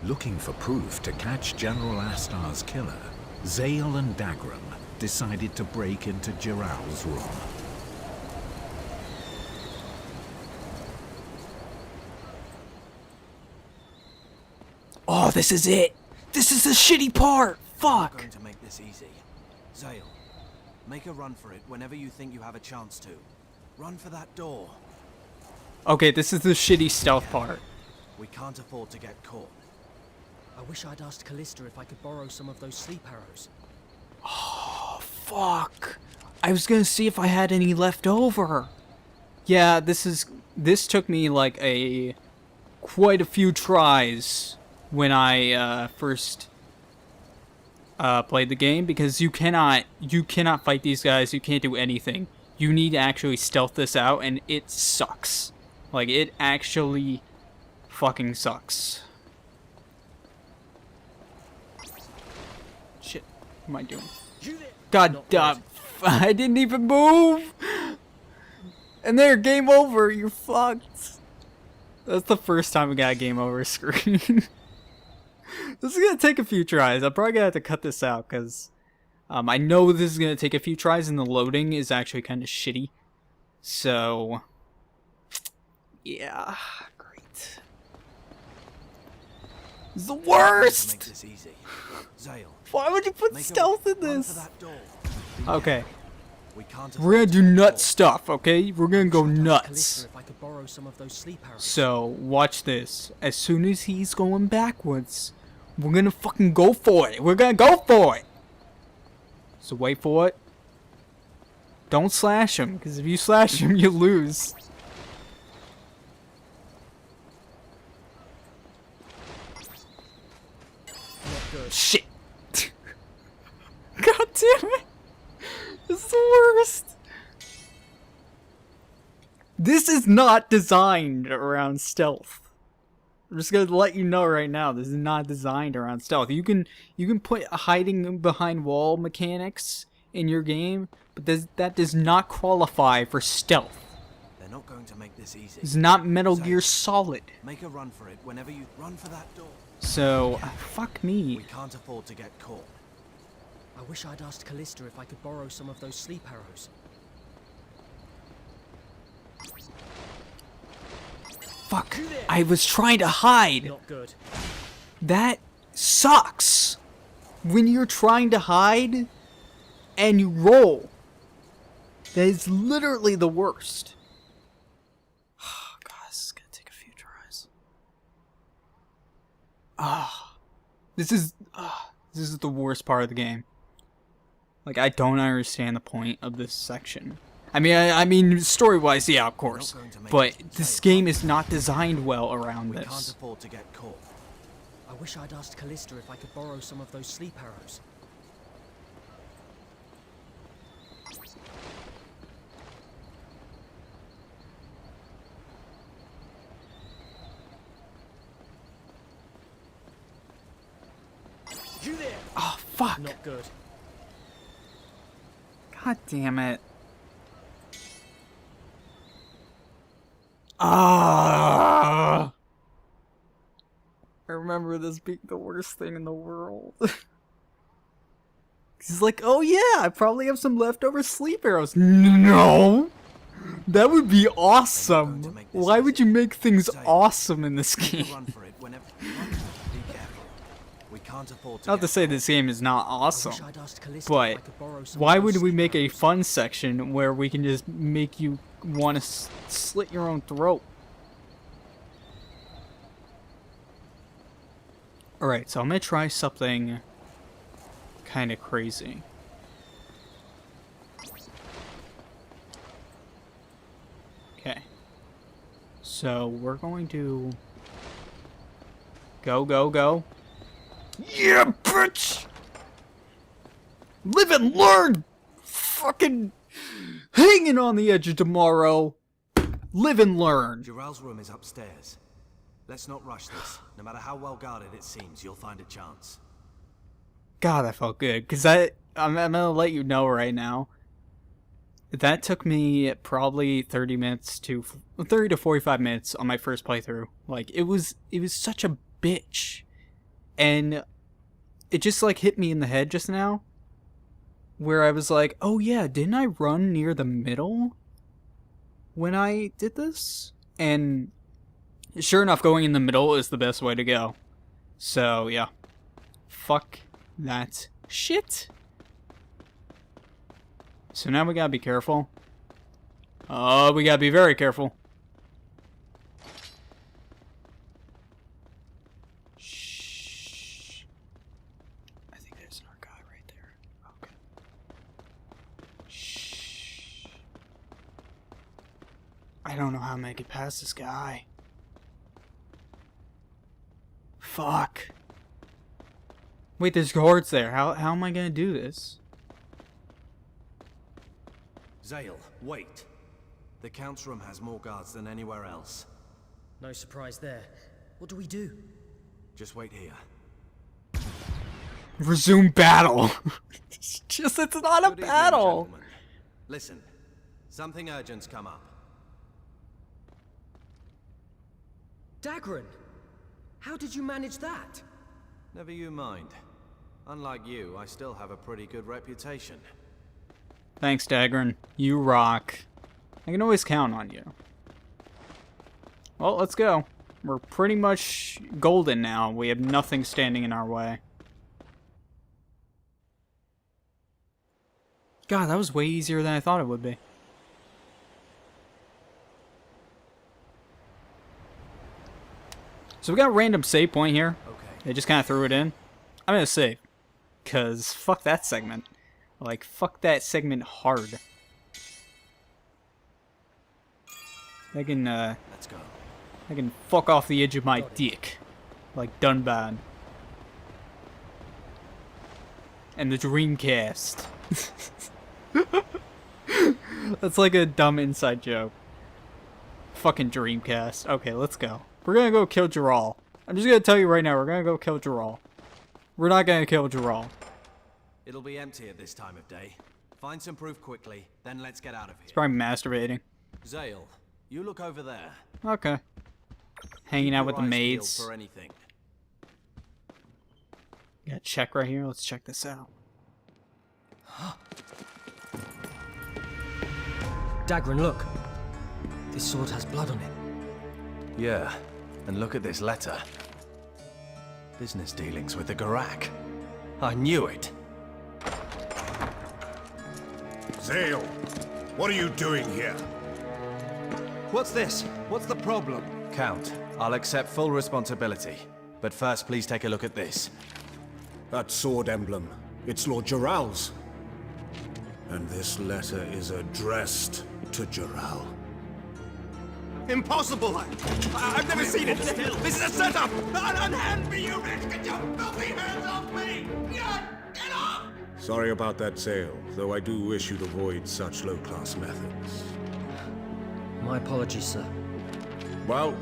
Looking for proof to catch General Astar's killer, Zael and Dagran decided to break into Jiral's room. Oh, this is it! This is the shitty part! Fuck! I'm going to make this easy. Zael, make a run for it whenever you think you have a chance to. Run for that door. Okay, this is the shitty stealth part. We can't afford to get caught. I wish I'd asked Calista if I could borrow some of those sleep arrows. Oh, fuck. I was gonna see if I had any left over. Yeah, this took me like quite a few tries when I first played the game, because you cannot fight these guys, you can't do anything. You need to actually stealth this out, and it sucks. Like, it actually fucking sucks. Shit, what am I doing? God damn, I didn't even move! And there, game over, you're fucked. That's the first time we got a game over screen. This is gonna take a few tries. I'm probably gonna have to cut this out, because I know this is gonna take a few tries, and the loading is actually kind of shitty. So, yeah, great. It's the worst! Make this easy. Zael, Why would you put stealth in run this? for that door. Okay, We can't we're gonna afford do to get nut caught. stuff, okay? We're gonna go I'd asked nuts. Calista if I could borrow some of those sleep arrows. So, watch this. As soon as he's going backwards, we're gonna fucking go for it. We're gonna go for it. So wait for it. Don't slash him, because if you slash him, you lose. Not good. Shit. God damn it. This is the worst. This is not designed around stealth. I'm just gonna let you know right now, this is not designed around stealth. You can put hiding behind wall mechanics in your game, but that does not qualify for stealth. They're not going to make this easy. It's not Metal Zael, Gear Solid. Make a run for it whenever you run for that door. So, fuck me. We can't afford to get caught. I wish I'd asked Calista if I could borrow some of those sleep arrows. Fuck. I was trying to hide. Not good. That sucks. When you're trying to hide and you roll. That is literally the worst. Oh, God, this is gonna take a few tries. This is the worst part of the game. Like, I don't understand the point of this section. I mean, story-wise, yeah, of course. But this game is not designed well around We can't this. afford to get caught. I wish I'd asked Calista if I could borrow some of those sleep arrows. You there? Oh, fuck. Not good. God damn it. Ah! I remember this being the worst thing in the world. He's like, oh yeah, I probably have some leftover sleep arrows. No! That would be awesome. Why would you make things awesome in this Make a game? run for it whenever. Be careful. We can't afford to Not to get say caught. this game is not I awesome. wish I'd asked Calista But if I could borrow some why of those would we sleep make a arrows. fun section where we can just make you want to slit your own throat? Alright, so I'm gonna try something kind of crazy. Okay. So we're going to go, go, go. Yeah, bitch! Live and learn! Fucking hanging on the edge of tomorrow. Live and learn. Jiral's room is upstairs. Let's not rush this. No matter how well guarded it seems, you'll find a chance. God, that felt good. Because I'm gonna let you know right now. That took me probably 30 to 45 minutes on my first playthrough. Like, it was such a bitch And it just like hit me in the head just now, where I was like, oh yeah, didn't I run near the middle when I did this? And sure enough, going in the middle is the best way to go. So yeah, fuck that shit. So now we gotta be careful. Oh, we gotta be very careful. Shh. I think there's our guy right there. Okay. Shh. I don't know how to make it past this guy. Fuck. Wait, there's guards there. How am I gonna do this? Zael, wait. The Count's room has more guards than anywhere else. No surprise there. What do we do? Just wait here. Resume battle. It's not a Good evening, battle. gentlemen. Listen, something urgent's come up. Dagran! How did you manage that? Never you mind. Unlike you, I still have a pretty good reputation. Thanks, Dagran. You rock. I can always count on you. Well, let's go. We're pretty much golden now. We have nothing standing in our way. God, that was way easier than I thought it would be. So we got a random save point here. Okay. They just kind of threw it in. I'm gonna save. Because fuck that segment. Like, fuck that segment hard. I can, Let's go. I can fuck off the edge of my dick. Like Dunban. And the Dreamcast. That's like a dumb inside joke. Fucking Dreamcast. Okay, let's go. We're gonna go kill Zael. I'm just gonna tell you right now, we're gonna go kill Zael. We're not gonna kill Zael. It'll be empty at this time of day. Find some proof quickly, then let's get out of here. He's probably masturbating. Zael, you look over there. Okay. Hanging out with the Keep your eyes peeled maids. for anything. Got a check right here. Let's check this out. Dagran, look. This sword has blood on it. Yeah, and look at this letter. Business dealings with the Garak. I knew it. Zael, what are you doing here? What's this? What's the problem? Count, I'll accept full responsibility. But first, please take a look at this. That sword emblem. It's Lord Jaral's. And this letter is addressed to Jaral. Impossible! I've never seen it! This is a setup! Unhand me, you wretch! Get your filthy hands off me! Get off! Sorry about that, Zael, though I do wish you'd avoid such low-class methods. My apologies, sir. Well,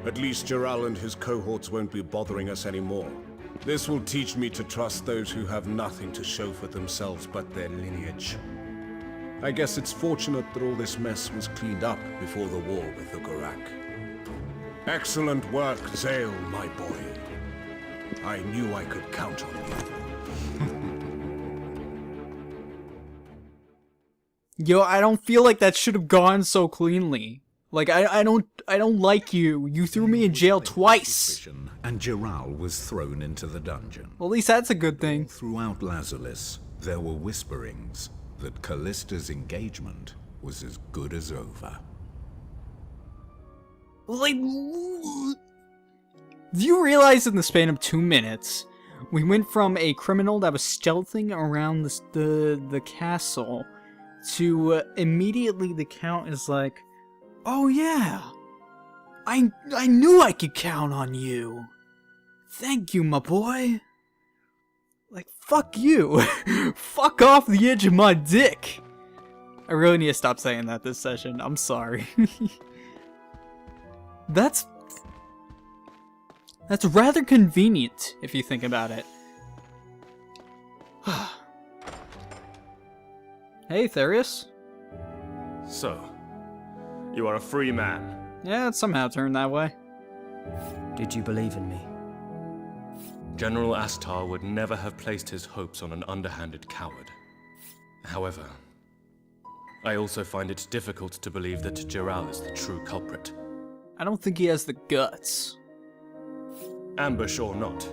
at least Jaral and his cohorts won't be bothering us anymore. This will teach me to trust those who have nothing to show for themselves but their lineage. I guess it's fortunate that all this mess was cleaned up before the war with the Garak. Excellent work, Zael, my boy. I knew I could count on you. Yo, I don't feel like that should have gone so cleanly. Like, I don't like you. You threw me in jail twice. And Jaral was thrown into the dungeon. Well, at least that's a good thing. Throughout Lazulis, there were whisperings that Callista's engagement was as good as over. Like, do you realize in the span of 2 minutes, we went from a criminal that was stealthing around the castle to immediately the Count is like, oh yeah, I knew I could count on you. Thank you, my boy. Like, fuck you. Fuck off the edge of my dick. I really need to stop saying that this session. I'm sorry. That's rather convenient, if you think about it. Hey, Therius. So, you are a free man. Yeah, it somehow turned that way. Did you believe in me? General Astar would never have placed his hopes on an underhanded coward. However, I also find it difficult to believe that Zael is the true culprit. I don't think he has the guts. Ambush or not,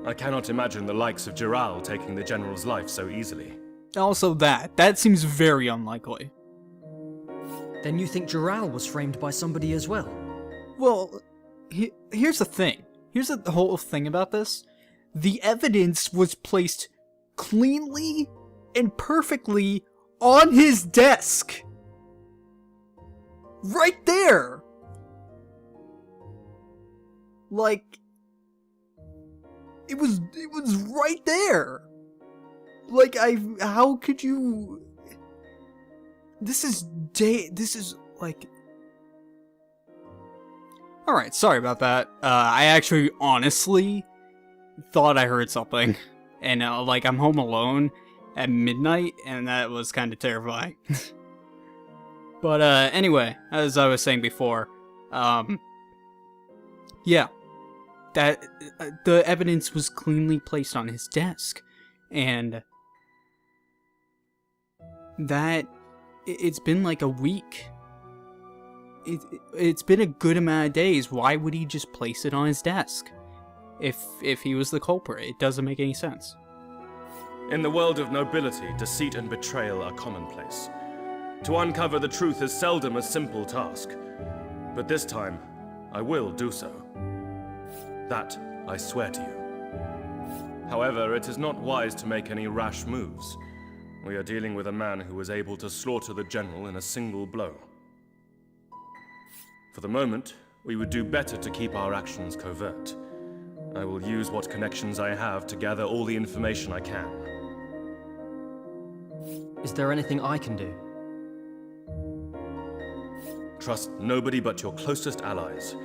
I cannot imagine the likes of Zael taking the General's life so easily. Also that seems very unlikely. Then you think Zael was framed by somebody as well? Well, here's the thing. Here's the whole thing about this. The evidence was placed cleanly and perfectly on his desk. Right there. Like, it was right there. Like, how could you... This is like... Alright, sorry about that. I actually honestly thought I heard something. And, like, I'm home alone at midnight, and that was kind of terrifying. But, anyway, as I was saying before, yeah. That, the evidence was cleanly placed on his desk. And that, it's been like a week. It's been a good amount of days. Why would he just place it on his desk? If he was the culprit, it doesn't make any sense. In the world of nobility, deceit and betrayal are commonplace. To uncover the truth is seldom a simple task. But this time, I will do so. That I swear to you. However, it is not wise to make any rash moves. We are dealing with a man who was able to slaughter the General in a single blow. For the moment, we would do better to keep our actions covert. I will use what connections I have to gather all the information I can. Is there anything I can do? Trust nobody but your closest allies,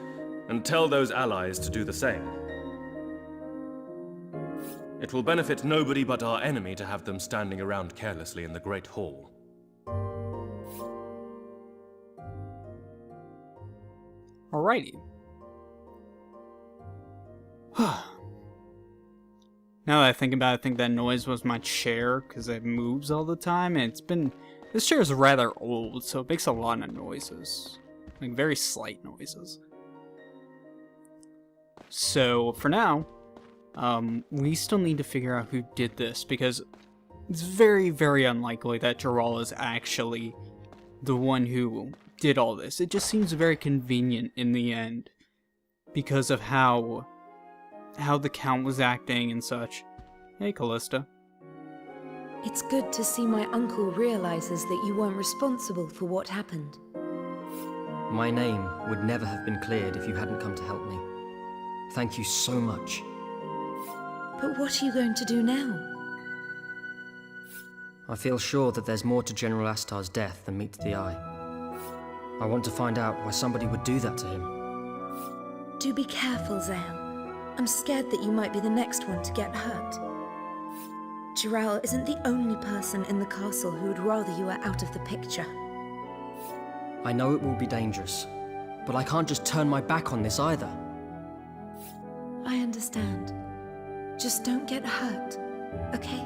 and tell those allies to do the same. It will benefit nobody but our enemy to have them standing around carelessly in the Great Hall. Alrighty. Now that I think about it, I think that noise was my chair, because it moves all the time, and this chair is rather old, so it makes a lot of noises. Like, very slight noises. So, for now, we still need to figure out who did this, because it's very, very unlikely that Zael is actually the one who did all this. It just seems very convenient in the end, because of how the Count was acting and such. Hey, Calista. It's good to see my uncle realizes that you weren't responsible for what happened. My name would never have been cleared if you hadn't come to help me. Thank you so much. But what are you going to do now? I feel sure that there's more to General Astar's death than meets the eye. I want to find out why somebody would do that to him. Do be careful, Zael. I'm scared that you might be the next one to get hurt. Zael isn't the only person in the castle who would rather you were out of the picture. I know it will be dangerous, but I can't just turn my back on this either. I understand. Just don't get hurt, okay?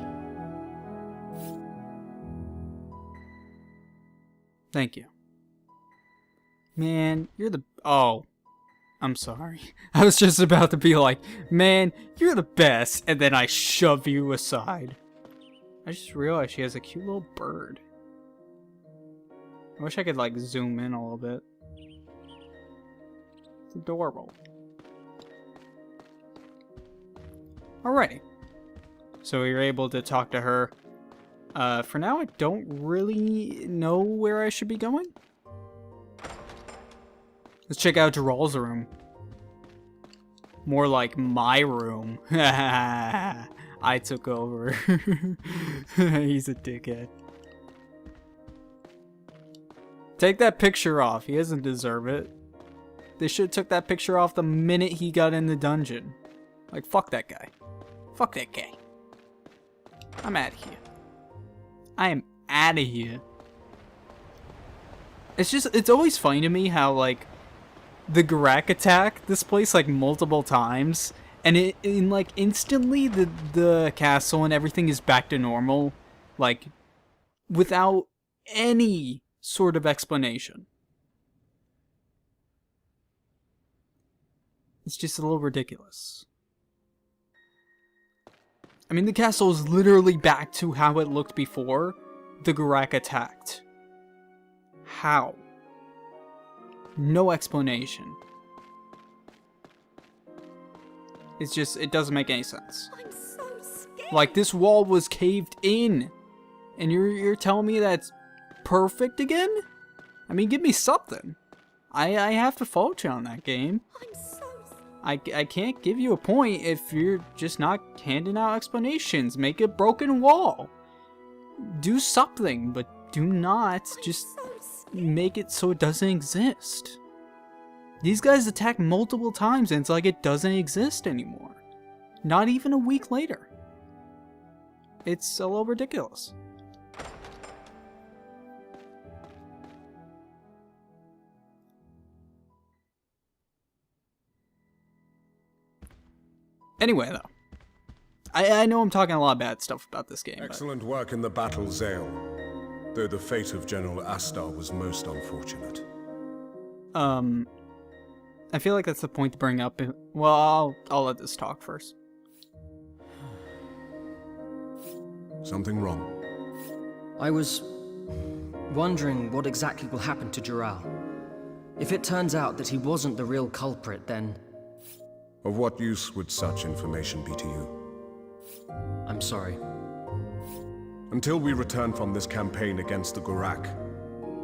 Thank you. Man, you're the... Oh. I'm sorry. I was just about to be like, man, you're the best, and then I shove you aside. I just realized she has a cute little bird. I wish I could, like, zoom in a little bit. It's adorable. Alrighty. So we were able to talk to her. For now, I don't really know where I should be going. Let's check out Zael's room. More like my room. I took over. He's a dickhead. Take that picture off. He doesn't deserve it. They should have took that picture off the minute he got in the dungeon. Like, fuck that guy. Fuck that guy. I'm out of here. I am out of here. It's always funny to me how, like, the Garak attack this place, like, multiple times, And in like instantly the castle and everything is back to normal, like without any sort of explanation. It's just a little ridiculous. I mean, the castle is literally back to how it looked before the Gurak attacked. How? No explanation. It's just, it doesn't make any sense. I'm so scared. Like, this wall was caved in, and you're telling me that's perfect again? I mean, give me something. I have to fault you on that game. I'm so I can't give you a point if you're just not handing out explanations. Make a broken wall. Do something, but do not just make it so it doesn't exist. These guys attack multiple times and it's like it doesn't exist anymore. Not even a week later. It's a little ridiculous. Anyway, though, I know I'm talking a lot of bad stuff about this game. Excellent work in the battle, Zael. Though the fate of General Astar was most unfortunate. I feel like that's the point to bring up. Well, I'll let this talk first. Something wrong? I was wondering what exactly will happen to Zael. If it turns out that he wasn't the real culprit, then... Of what use would such information be to you? I'm sorry. Until we return from this campaign against the Gurak,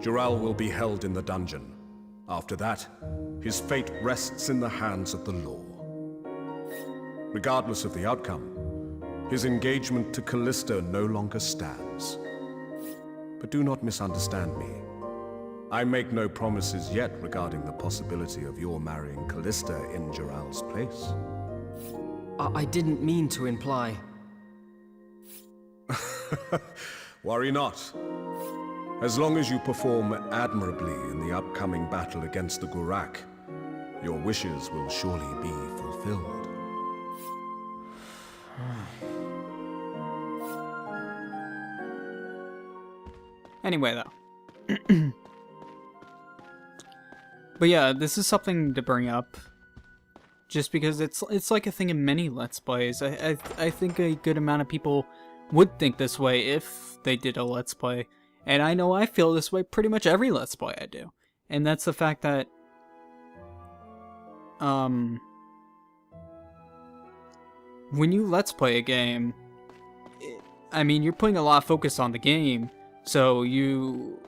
Zael will be held in the dungeon. After that, his fate rests in the hands of the law. Regardless of the outcome, his engagement to Calista no longer stands. But do not misunderstand me. I make no promises yet regarding the possibility of your marrying Calista in Zael's place. I didn't mean to imply... Worry not. As long as you perform admirably in the upcoming battle against the Gurak, your wishes will surely be fulfilled. Anyway, though. But yeah, this is something to bring up. Just because it's like a thing in many Let's Plays. I think a good amount of people would think this way if they did a Let's Play. And I know I feel this way pretty much every Let's Play I do. And that's the fact that... when you Let's Play a game... I mean, you're putting a lot of focus on the game. So you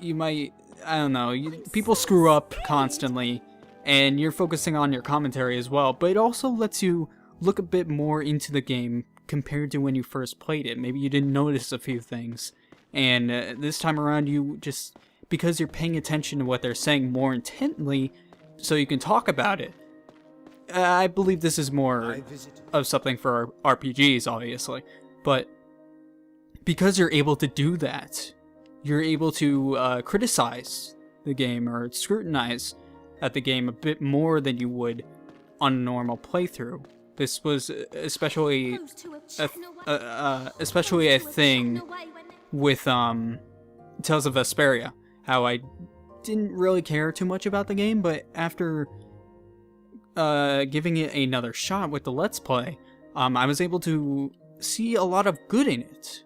might... I don't know. People screw up constantly. And you're focusing on your commentary as well. But it also lets you look a bit more into the game compared to when you first played it. Maybe you didn't notice a few things. And this time around, you just, because you're paying attention to what they're saying more intently, so you can talk about it. I believe this is more of something for RPGs, obviously. But because you're able to do that, you're able to criticize the game or scrutinize at the game a bit more than you would on a normal playthrough. This was especially a thing with Tales of Vesperia, how I didn't really care too much about the game, but after giving it another shot with the Let's Play, I was able to see a lot of good in it.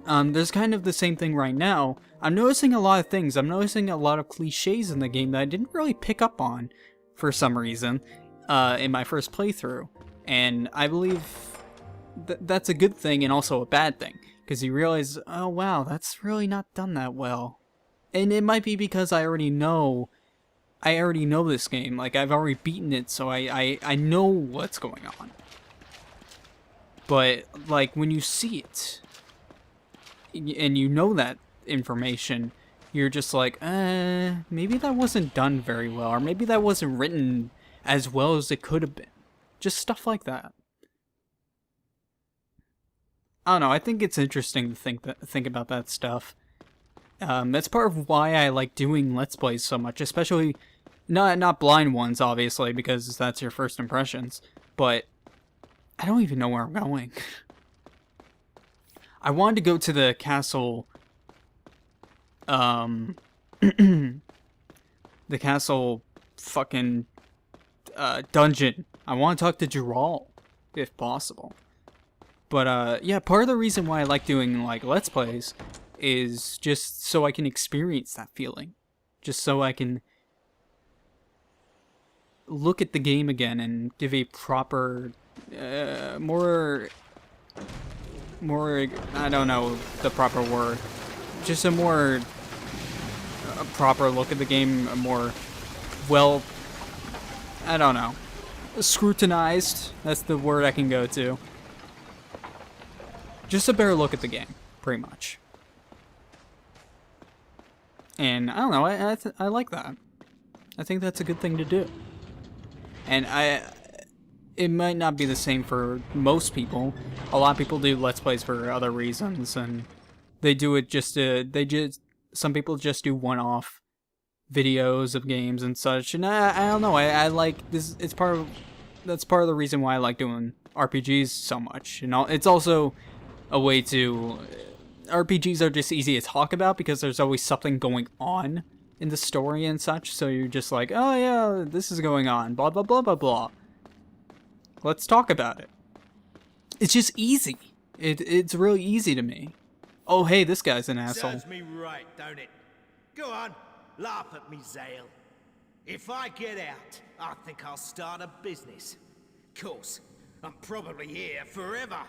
There's kind of the same thing right now. I'm noticing a lot of things. I'm noticing a lot of cliches in the game that I didn't really pick up on for some reason in my first playthrough. And I believe that's a good thing and also a bad thing. Because you realize, oh wow, that's really not done that well. And it might be because I already know this game. Like, I've already beaten it, so I know what's going on. But, like, when you see it, and you know that information, you're just like, maybe that wasn't done very well, or maybe that wasn't written as well as it could have been. Just stuff like that. I don't know, I think it's interesting to think about that stuff. That's part of why I like doing Let's Plays so much, especially Not blind ones, obviously, because that's your first impressions. But I don't even know where I'm going. I wanted to go to the castle. The castle fucking dungeon. I want to talk to Zael, if possible. But yeah, part of the reason why I like doing like Let's Plays is just so I can experience that feeling. Just so I can look at the game again and give a proper, more, I don't know the proper word. Just a more proper look at the game, a more, well, I don't know. Scrutinized, that's the word I can go to. Just a better look at the game, pretty much. And I don't know, I like that. I think that's a good thing to do. And it might not be the same for most people. A lot of people do Let's Plays for other reasons, and they do it just to, some people just do one-off videos of games and such. And I don't know, I like this, that's part of the reason why I like doing RPGs so much. You know, it's also a way to, RPGs are just easy to talk about because there's always something going on in the story and such, so you're just like, oh yeah, this is going on, blah blah blah blah blah. Let's talk about it. It's just easy. It's really easy to me. Oh hey, this guy's an asshole. Serves me right, don't it? Go on, laugh at me, Zael. If I get out, I think I'll start a business. Course, I'm probably here forever.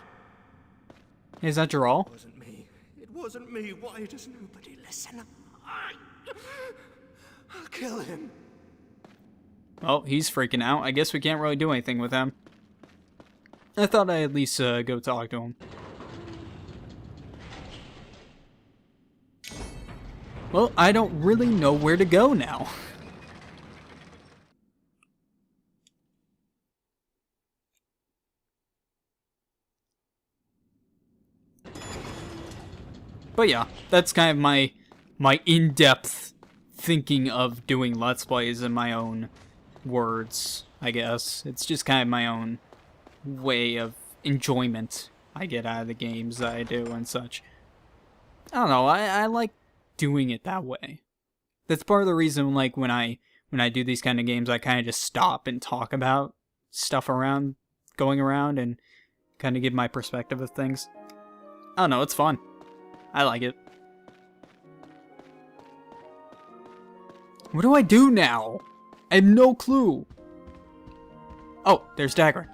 Hey, is that Zael? It wasn't me. It wasn't me. Why does nobody listen? I'll kill him. Oh, he's freaking out. I guess we can't really do anything with him. I thought I'd at least go talk to him. Well, I don't really know where to go now. But yeah, that's kind of my in-depth thinking of doing Let's Plays in my own words, I guess. It's just kind of my own way of enjoyment I get out of the games that I do and such. I don't know, I like doing it that way. That's part of the reason, like, when I do these kind of games, I kind of just stop and talk about stuff going around, and kind of give my perspective of things. I don't know, it's fun. I like it. What do I do now? I have no clue. Oh, there's Dagran.